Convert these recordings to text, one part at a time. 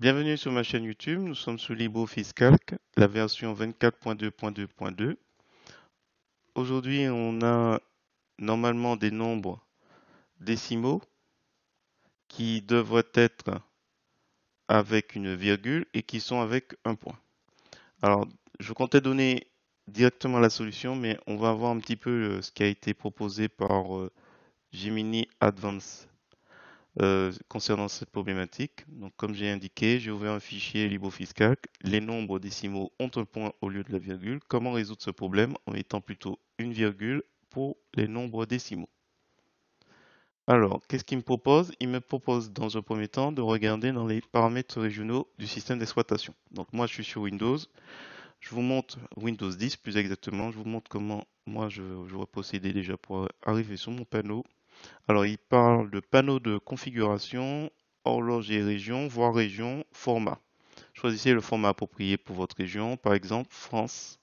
Bienvenue sur ma chaîne YouTube, nous sommes sur LibreOffice Calc, la version 24.2.2.2. Aujourd'hui, on a normalement des nombres décimaux qui devraient être avec une virgule et qui sont avec un point. Alors, je comptais donner directement la solution, mais on va voir un petit peu ce qui a été proposé par Gemini Advanced concernant cette problématique. Donc, comme j'ai indiqué, j'ai ouvert un fichier LibreOffice Calc. Les nombres décimaux ont un point au lieu de la virgule. Comment résoudre ce problème en mettant plutôt une virgule pour les nombres décimaux? Alors, qu'est-ce qu'il me propose? Il me propose dans un premier temps de regarder dans les paramètres régionaux du système d'exploitation. Donc, moi, je suis sur Windows. Je vous montre Windows 10 plus exactement. Je vous montre comment moi je vais procéder déjà pour arriver sur mon panneau. Alors, il parle de panneau de configuration, horloge et région, voire région, format. Choisissez le format approprié pour votre région, par exemple France,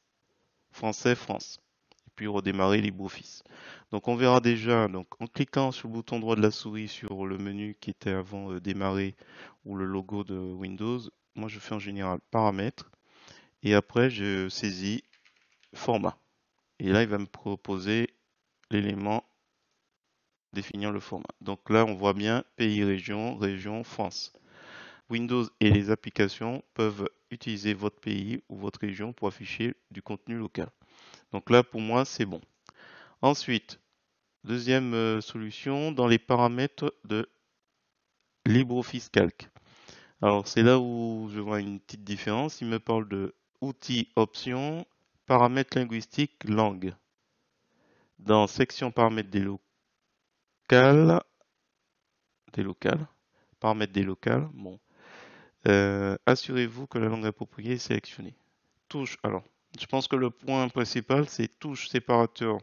français, France. Et puis redémarrer LibreOffice. Donc on verra déjà, donc en cliquant sur le bouton droit de la souris sur le menu qui était avant démarrer ou le logo de Windows, moi je fais en général paramètres et après je saisis format. Et là il va me proposer l'élément définir le format. Donc là, on voit bien pays, région, région, France. Windows et les applications peuvent utiliser votre pays ou votre région pour afficher du contenu local. Donc là, pour moi, c'est bon. Ensuite, deuxième solution, dans les paramètres de LibreOffice Calc. Alors, c'est là où je vois une petite différence. Il me parle de outils, options, paramètres linguistiques, langue. Dans section paramètres des locales, paramètres des locales, bon, assurez-vous que la langue appropriée est sélectionnée. Touche, alors, je pense que le point principal, c'est touche séparateur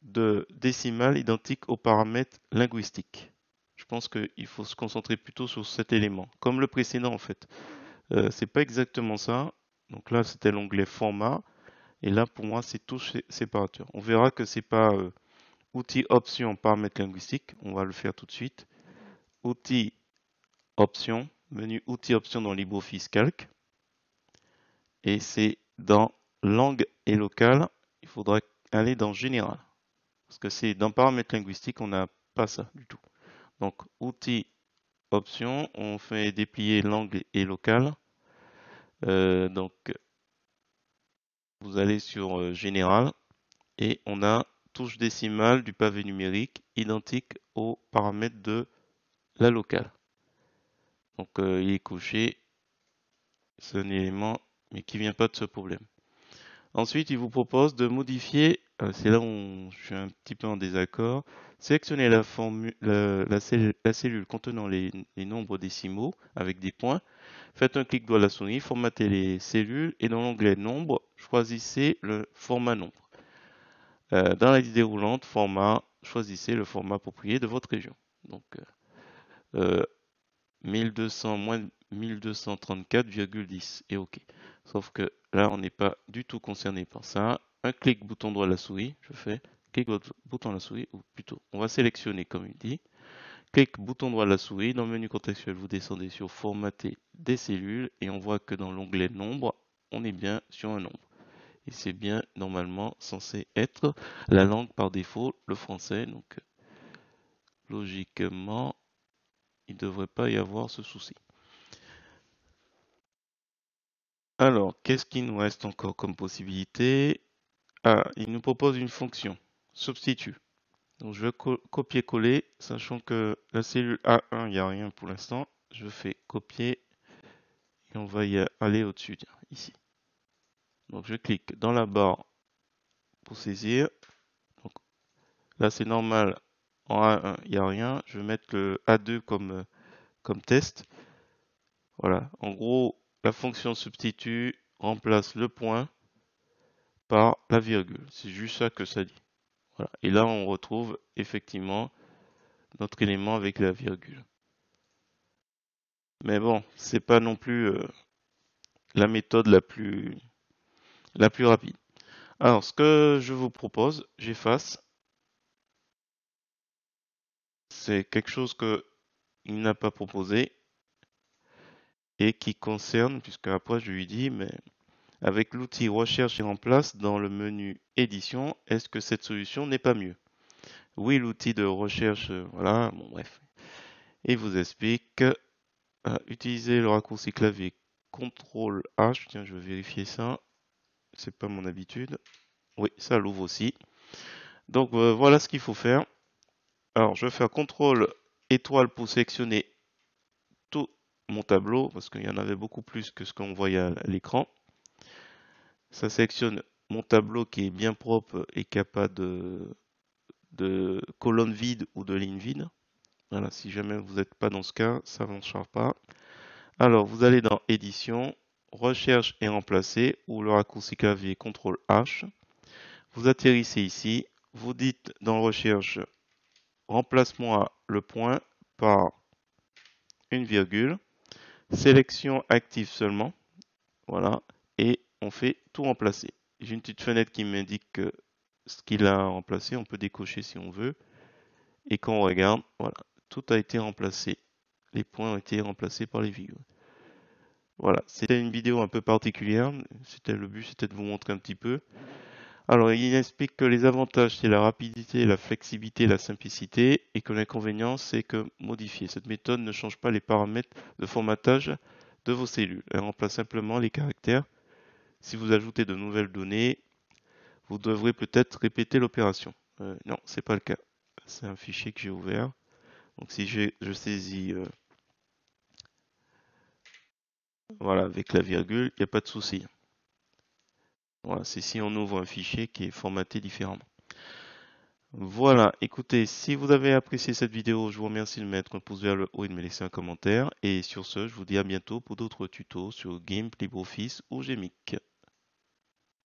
de décimales identique aux paramètres linguistiques. Je pense qu'il faut se concentrer plutôt sur cet élément, comme le précédent en fait. C'est pas exactement ça. Donc là, c'était l'onglet format, et là pour moi, c'est touche séparateur. On verra que c'est pas outils options paramètres linguistiques. On va le faire tout de suite. Outils options, menu outils options dans LibreOffice Calc. Et c'est dans langue et locale, il faudra aller dans général. Parce que c'est dans paramètres linguistiques, on n'a pas ça du tout. Donc, outils, options, on fait déplier langue et locale. Donc, vous allez sur général et on a touche décimale du pavé numérique identique aux paramètres de la locale. Donc, il est coché, c'est un élément, mais qui vient pas de ce problème. Ensuite, il vous propose de modifier, c'est là où je suis un petit peu en désaccord, sélectionnez la cellule contenant les nombres décimaux avec des points, faites un clic droit de la souris, formatez les cellules et dans l'onglet nombre, choisissez le format nombre. Dans la liste déroulante, format, choisissez le format approprié de votre région. Donc, 1200 moins 1234,10 et OK. Sauf que là, on n'est pas du tout concerné par ça. Un clic bouton droit de la souris, je fais clic bouton de la souris, ou plutôt, on va sélectionner comme il dit. Clic bouton droit de la souris, dans le menu contextuel, vous descendez sur formater des cellules et on voit que dans l'onglet nombre, on est bien sur un nombre. Et c'est bien normalement censé être la langue par défaut, le français. Donc logiquement, il ne devrait pas y avoir ce souci. Alors, qu'est-ce qu'il nous reste encore comme possibilité? Ah, il nous propose une fonction, substitut. Donc, je vais copier-coller, sachant que la cellule A1, il n'y a rien pour l'instant. Je fais copier et on va y aller au-dessus, tiens, ici. Donc, je clique dans la barre pour saisir. Donc, là, c'est normal. En A1, il n'y a rien. Je vais mettre le A2 comme test. Voilà. En gros, la fonction substitut remplace le point par la virgule. C'est juste ça que ça dit. Voilà. Et là, on retrouve effectivement notre élément avec la virgule. Mais bon, c'est pas non plus la méthode la plus rapide. Alors, ce que je vous propose, j'efface. C'est quelque chose qu'il n'a pas proposé. et qui concerne, puisque après je lui dis, mais avec l'outil recherche et remplace dans le menu édition, est-ce que cette solution n'est pas mieux? Oui, l'outil de recherche, voilà, bon bref. Il vous explique, utiliser le raccourci clavier CTRL H, tiens je vais vérifier ça, c'est pas mon habitude. Oui, ça l'ouvre aussi. Donc voilà ce qu'il faut faire. Alors je vais faire CTRL étoile pour sélectionner tout mon tableau, parce qu'il y en avait beaucoup plus que ce qu'on voyait à l'écran. Ça sélectionne mon tableau qui est bien propre et qui n'a pas de colonne vide ou de ligne vide. Voilà, si jamais vous n'êtes pas dans ce cas, ça ne marchera pas. Alors, vous allez dans Édition, Recherche et remplacer, ou le raccourci clavier CTRL H. Vous atterrissez ici, vous dites dans Recherche, remplace-moi le point par une virgule. Sélection active seulement. Voilà. Et on fait tout remplacer. J'ai une petite fenêtre qui m'indique ce qu'il a remplacé. On peut décocher si on veut. Et quand on regarde, voilà, tout a été remplacé. Les points ont été remplacés par les virgules. Voilà, c'était une vidéo un peu particulière. Le but, c'était de vous montrer un petit peu. Alors, il explique que les avantages, c'est la rapidité, la flexibilité, la simplicité, et que l'inconvénient, c'est que modifier. Cette méthode ne change pas les paramètres de formatage de vos cellules. Elle remplace simplement les caractères. Si vous ajoutez de nouvelles données, vous devrez peut-être répéter l'opération. Non, c'est pas le cas. C'est un fichier que j'ai ouvert. Donc si je saisis voilà, avec la virgule, il n'y a pas de souci. Voilà, c'est si on ouvre un fichier qui est formaté différemment. Voilà, écoutez, si vous avez apprécié cette vidéo, je vous remercie de mettre un pouce vers le haut et de me laisser un commentaire. Et sur ce, je vous dis à bientôt pour d'autres tutos sur GIMP, LibreOffice ou GMIC.